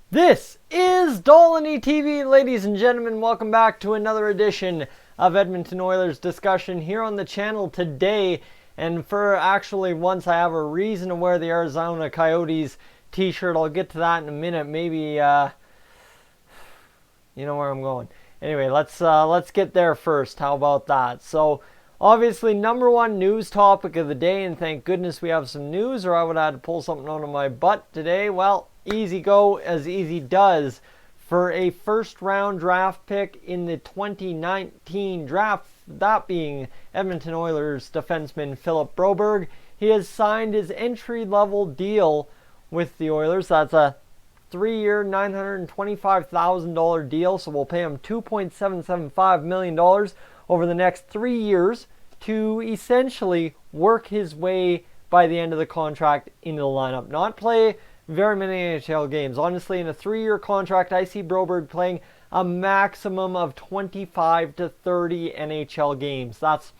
This is Dolynny TV, ladies and gentlemen. Welcome back to another edition of Edmonton Oilers discussion here on the channel today. And for actually once I have a reason to wear the Arizona Coyotes t-shirt. I'll get to that in a minute. Maybe, you know where I'm going. Anyway, let's get there first. How about that? So, obviously, number one news topic of the day, and thank goodness we have some news, or I would have had to pull something out of my butt today. Well, easy go as easy does for a first round draft pick in the 2019 draft, that being Edmonton Oilers defenseman Philip Broberg. He has signed his entry-level deal with the Oilers. That's a 3-year, $925,000 deal, so we'll pay him $2.775 million over the next 3 years to essentially work his way by the end of the contract into the lineup. Not play very many NHL games. Honestly, in a 3-year contract, I see Broberg playing a maximum of 25 to 30 NHL games. That's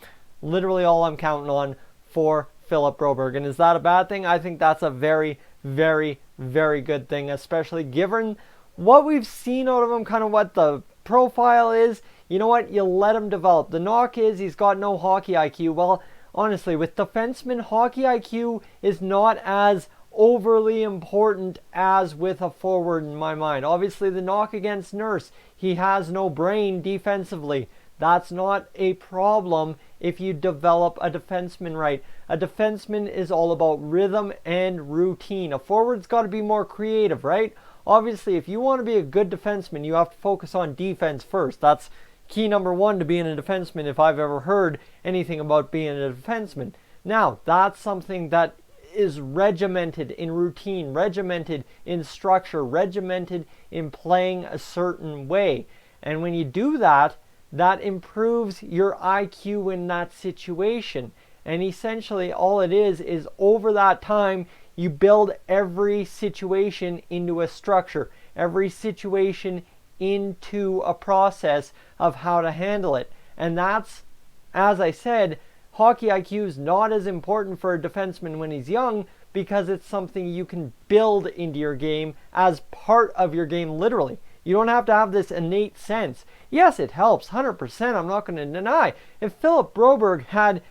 literally all I'm counting on for Philip Broberg. And is that a bad thing? I think that's a very, very, very good thing, especially given what we've seen out of him, kind of what the profile is. You know what? You let him develop. The knock is he's got no hockey IQ. Well, honestly, with defensemen, hockey IQ is not as overly important as with a forward in my mind. Obviously, the knock against Nurse, he has no brain defensively. That's not a problem if you develop a defenseman right. A defenseman is all about rhythm and routine. A forward's got to be more creative, right? Obviously, if you want to be a good defenseman, you have to focus on defense first. That's key number one to being a defenseman, if I've ever heard anything about being a defenseman. Now, that's something that is regimented in routine, regimented in structure, regimented in playing a certain way. And when you do that, that improves your IQ in that situation. And essentially all it is over that time, you build every situation into a structure, every situation into a process of how to handle it. And that's, as I said, hockey IQ is not as important for a defenseman when he's young because it's something you can build into your game as part of your game, literally. You don't have to have this innate sense. Yes, it helps, 100%, I'm not going to deny. If Philip Broberg had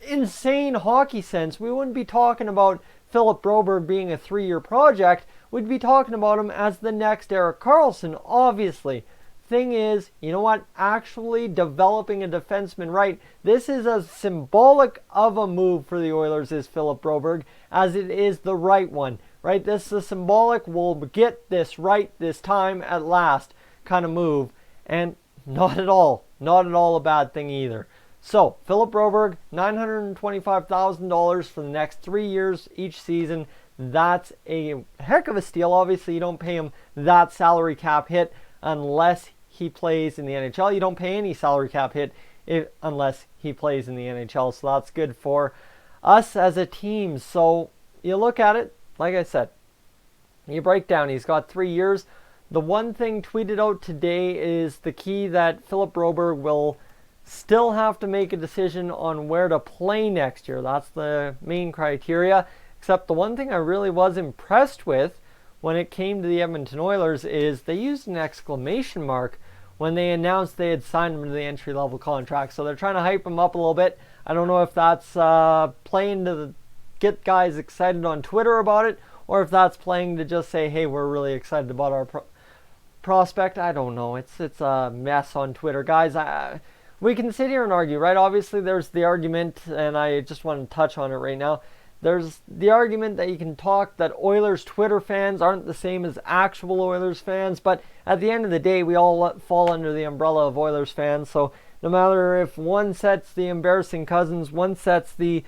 insane hockey sense, we wouldn't be talking about Philip Broberg being a 3-year project. We'd be talking about him as the next Erik Karlsson, obviously. Thing is, you know what? Actually developing a defenseman right. This is as symbolic of a move for the Oilers as Philip Broberg as it is the right one, right? This is a symbolic, we'll get this right this time at last kind of move, and not at all a bad thing either. So, Philip Broberg, $925,000 for the next 3 years each season. That's a heck of a steal. Obviously, you don't pay him that salary cap hit unless he plays in the NHL. You don't pay any salary cap hit unless he plays in the NHL. So that's good for us as a team. So you look at it, like I said, you break down, he's got 3 years. The one thing tweeted out today is the key that Philip Broberg will still have to make a decision on where to play next year. That's the main criteria. Except the one thing I really was impressed with when it came to the Edmonton Oilers is they used an exclamation mark when they announced they had signed him to the entry-level contract. So they're trying to hype him up a little bit. I don't know if that's playing to get guys excited on Twitter about it, or if that's playing to just say, hey, we're really excited about our prospect. I don't know. It's a mess on Twitter. Guys, we can sit here and argue, right? Obviously, there's the argument, and I just want to touch on it right now. There's the argument that you can talk that Oilers Twitter fans aren't the same as actual Oilers fans, but at the end of the day, we all fall under the umbrella of Oilers fans. So no matter if one sets the embarrassing cousins, one sets the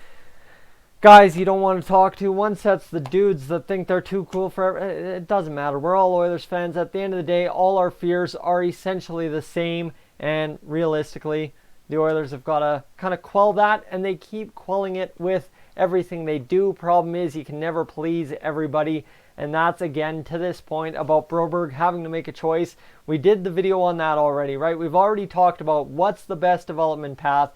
guys you don't want to talk to, one sets the dudes that think they're too cool for it doesn't matter. We're all Oilers fans. At the end of the day, all our fears are essentially the same, and realistically, the Oilers have got to kind of quell that, and they keep quelling it with everything they do. Problem is, you can never please everybody, and that's again to this point about Broberg having to make a choice. We did the video on that already, right? We've already talked about what's the best development path.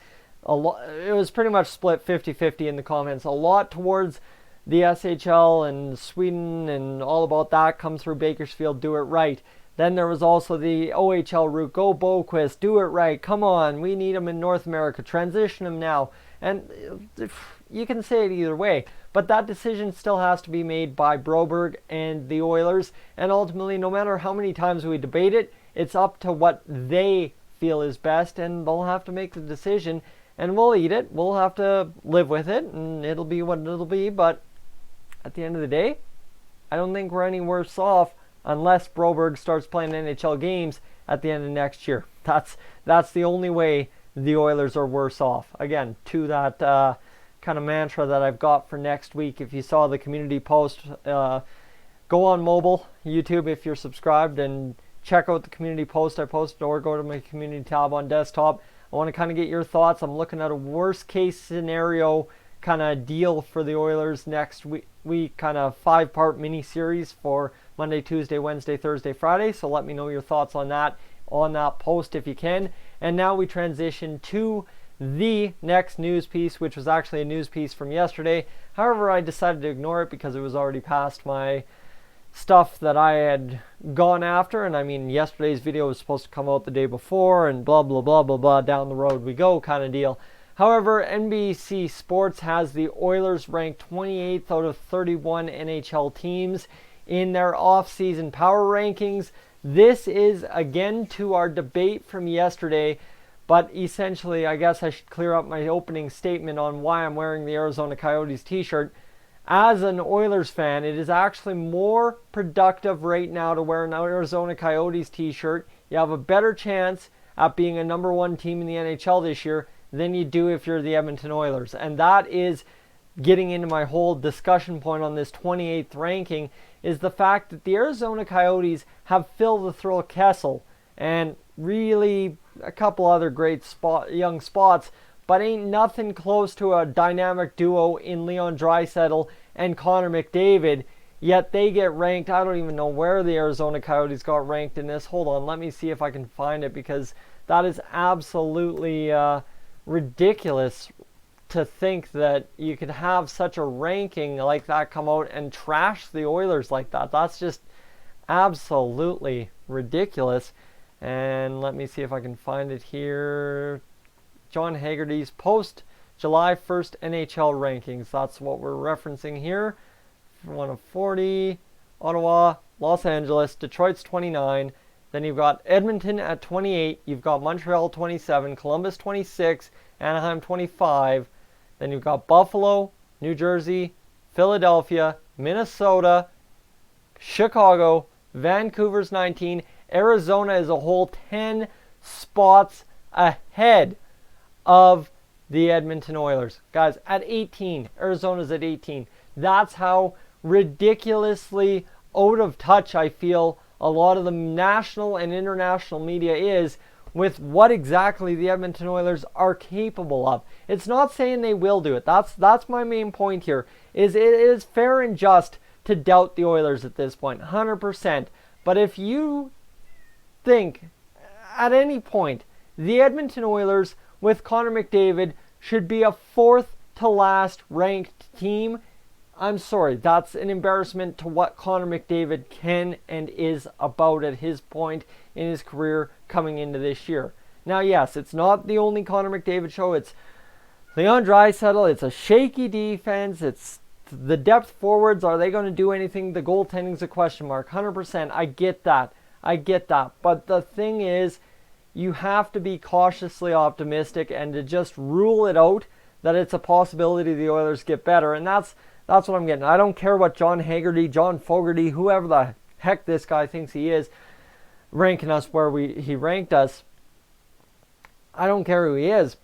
It was pretty much split 50-50 in the comments. A lot towards the SHL and Sweden and all about that come through Bakersfield, do it right. Then there was also the OHL route, go Boquist, do it right, come on, we need him in North America, transition him now. And you can say it either way, but that decision still has to be made by Broberg and the Oilers, and ultimately, no matter how many times we debate it, it's up to what they feel is best, and they'll have to make the decision, and we'll eat it, we'll have to live with it, and it'll be what it'll be, but at the end of the day, I don't think we're any worse off unless Broberg starts playing NHL games at the end of next year. That's the only way the Oilers are worse off. Again, to that kind of mantra that I've got for next week. If you saw the community post, go on mobile, YouTube if you're subscribed, and check out the community post I posted, or go to my community tab on desktop. I want to kind of get your thoughts. I'm looking at a worst case scenario kind of deal for the Oilers next week, kind of 5-part mini series for Monday, Tuesday, Wednesday, Thursday, Friday. So let me know your thoughts on that post if you can. And now we transition to the next news piece, which was actually a news piece from yesterday. However, I decided to ignore it because it was already past my stuff that I had gone after. And I mean, yesterday's video was supposed to come out the day before, and blah blah blah blah blah, down the road we go kind of deal. However, NBC Sports has the Oilers ranked 28th out of 31 NHL teams in their off-season power rankings. This is again to our debate from yesterday, but essentially I guess I should clear up my opening statement on why I'm wearing the Arizona Coyotes t-shirt. As an Oilers fan, it is actually more productive right now to wear an Arizona Coyotes t-shirt. You have a better chance at being a number one team in the NHL this year than you do if you're the Edmonton Oilers. And that is getting into my whole discussion point on this 28th ranking, is the fact that the Arizona Coyotes have Phil the Thrill Kessel and really a couple other great young spots, but ain't nothing close to a dynamic duo in Leon Draisaitl and Connor McDavid. Yet they get ranked. I don't even know where the Arizona Coyotes got ranked in this. Hold on, let me see if I can find it, because that is absolutely ridiculous to think that you could have such a ranking like that come out and trash the Oilers like that. That's just absolutely ridiculous. And let me see if I can find it here. John Haggerty's post July 1st NHL rankings. That's what we're referencing here. 1 of 40. Ottawa, Los Angeles, Detroit's 29. Then you've got Edmonton at 28. You've got Montreal 27. Columbus 26. Anaheim 25. Then you've got Buffalo, New Jersey, Philadelphia, Minnesota, Chicago, Vancouver's 19. Arizona is a whole 10 spots ahead of the Edmonton Oilers. Guys, at 18. Arizona's at 18. That's how ridiculously out of touch I feel a lot of the national and international media is with what exactly the Edmonton Oilers are capable of. It's not saying they will do it. That's my main point here. It is fair and just to doubt the Oilers at this point, 100%. But if you think at any point the Edmonton Oilers with Connor McDavid should be a fourth to last ranked team, I'm sorry, that's an embarrassment to what Connor McDavid can and is about at his point in his career coming into this year. Now, yes, it's not the only Connor McDavid show. It's Leon Draisaitl. It's a shaky defense. It's the depth forwards. Are they going to do anything? The goaltending's a question mark. 100%. I get that. But the thing is, you have to be cautiously optimistic and to just rule it out that it's a possibility the Oilers get better. And that's what I'm getting. I don't care what John Haggerty, John Fogarty, whoever the heck this guy thinks he is, ranking us where he ranked us. I don't care who he is.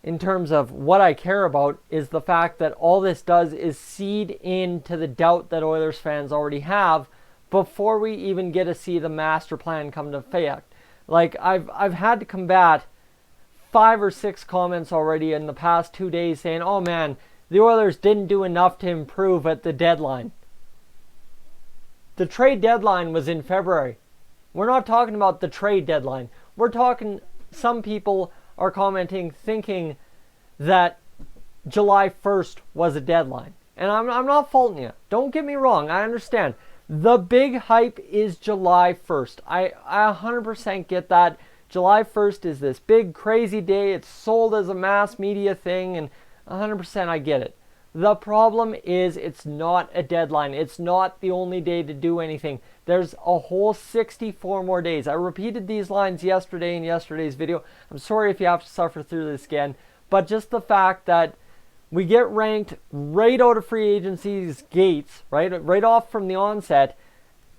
In terms of what I care about is the fact that all this does is seed into the doubt that Oilers fans already have before we even get to see the master plan come to effect. Like, I've had to combat 5 or 6 comments already in the past 2 days saying, oh man, the Oilers didn't do enough to improve at the deadline. The trade deadline was in February. We're not talking about the trade deadline. We're talking, some people are commenting thinking that July 1st was a deadline. And I'm not faulting you. Don't get me wrong. I understand. The big hype is July 1st. I 100% get that. July 1st is this big crazy day. It's sold as a mass media thing, and 100% I get it. The problem is it's not a deadline. It's not the only day to do anything. There's a whole 64 more days. I repeated these lines yesterday in yesterday's video. I'm sorry if you have to suffer through this again, but just the fact that we get ranked right out of free agency's gates, right off from the onset,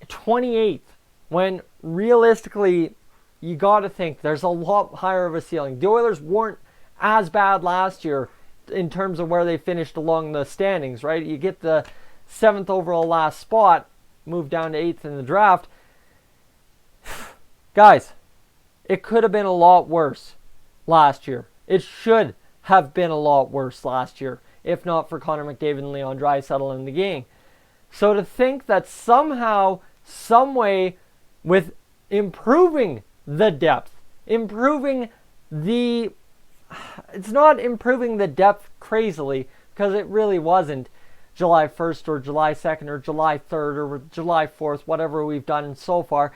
28th, when realistically you got to think there's a lot higher of a ceiling. The Oilers weren't as bad last year in terms of where they finished along the standings, right? You get the 7th overall last spot, move down to 8th in the draft. Guys, it could have been a lot worse last year. It should have been a lot worse last year, if not for Connor McDavid and Leon Draisaitl in the game. So to think that somehow, some way, with improving the depth, it's not improving the depth crazily, because it really wasn't July 1st or July 2nd or July 3rd or July 4th, whatever we've done so far.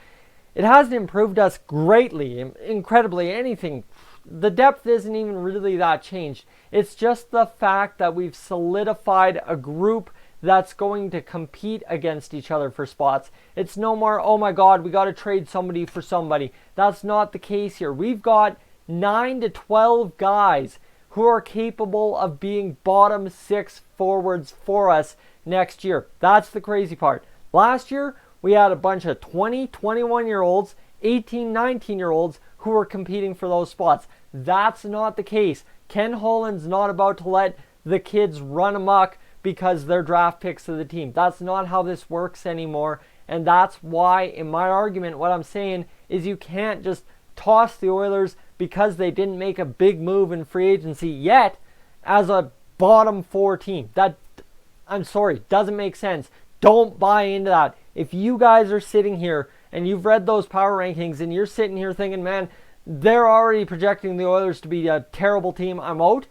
It hasn't improved us greatly, incredibly, anything. The depth isn't even really that changed. It's just the fact that we've solidified a group that's going to compete against each other for spots. It's no more, oh my God, we got to trade somebody for somebody. That's not the case here. We've got 9 to 12 guys who are capable of being bottom 6 forwards for us next year. That's the crazy part. Last year, we had a bunch of 20, 21-year-olds, 18, 19-year-olds who were competing for those spots. That's not the case. Ken Holland's not about to let the kids run amok because they're draft picks of the team. That's not how this works anymore. And that's why, in my argument, what I'm saying is you can't just toss the Oilers because they didn't make a big move in free agency yet as a bottom 4 team. That, I'm sorry, doesn't make sense. Don't buy into that. If you guys are sitting here and you've read those power rankings and you're sitting here thinking, man, they're already projecting the Oilers to be a terrible team, I'm out,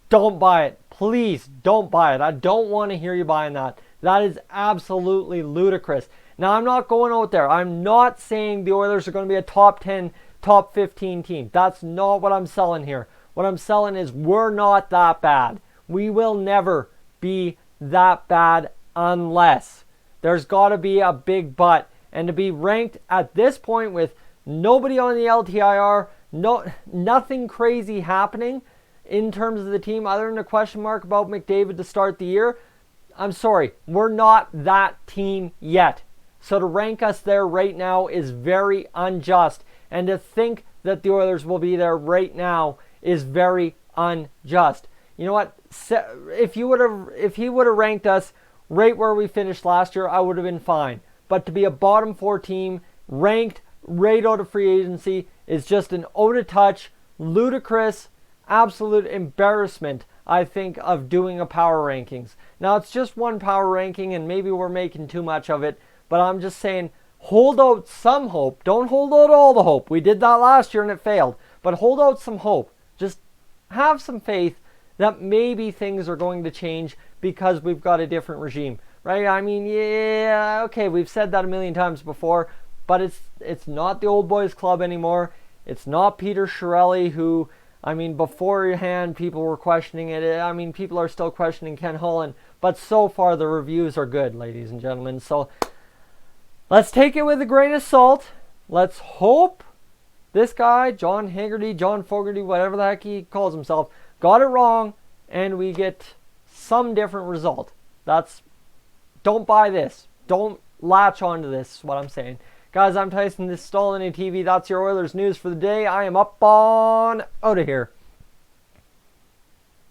don't buy it. Please don't buy it. I don't want to hear you buying that. That is absolutely ludicrous. Now, I'm not going out there. I'm not saying the Oilers are going to be a top 10, top 15 team. That's not what I'm selling here. What I'm selling is we're not that bad. We will never be that bad unless there's got to be a big but. And to be ranked at this point with nobody on the LTIR, nothing crazy happening in terms of the team other than a question mark about McDavid to start the year, I'm sorry, we're not that team yet. So to rank us there right now is very unjust. And to think that the Oilers will be there right now is very unjust. You know what? If he would have ranked us right where we finished last year, I would have been fine. But to be a bottom 4 team ranked right out of free agency is just an out of touch, ludicrous, absolute embarrassment, I think, of doing a power rankings. Now, it's just one power ranking and maybe we're making too much of it, but I'm just saying, hold out some hope. Don't hold out all the hope. We did that last year and it failed. But hold out some hope. Just have some faith that maybe things are going to change because we've got a different regime, right? I mean, yeah, okay, we've said that a million times before, but it's not the old boys club anymore. It's not Peter Chiarelli, who, I mean, beforehand people were questioning it. I mean, people are still questioning Ken Holland, but so far the reviews are good, ladies and gentlemen. So let's take it with a grain of salt. Let's hope this guy, John Fogarty, whatever the heck he calls himself, got it wrong and we get some different result. Don't buy this. Don't latch onto this, is what I'm saying. Guys, I'm Tyson. This is Dolynny TV. That's your Oilers news for the day. I am up on out of here.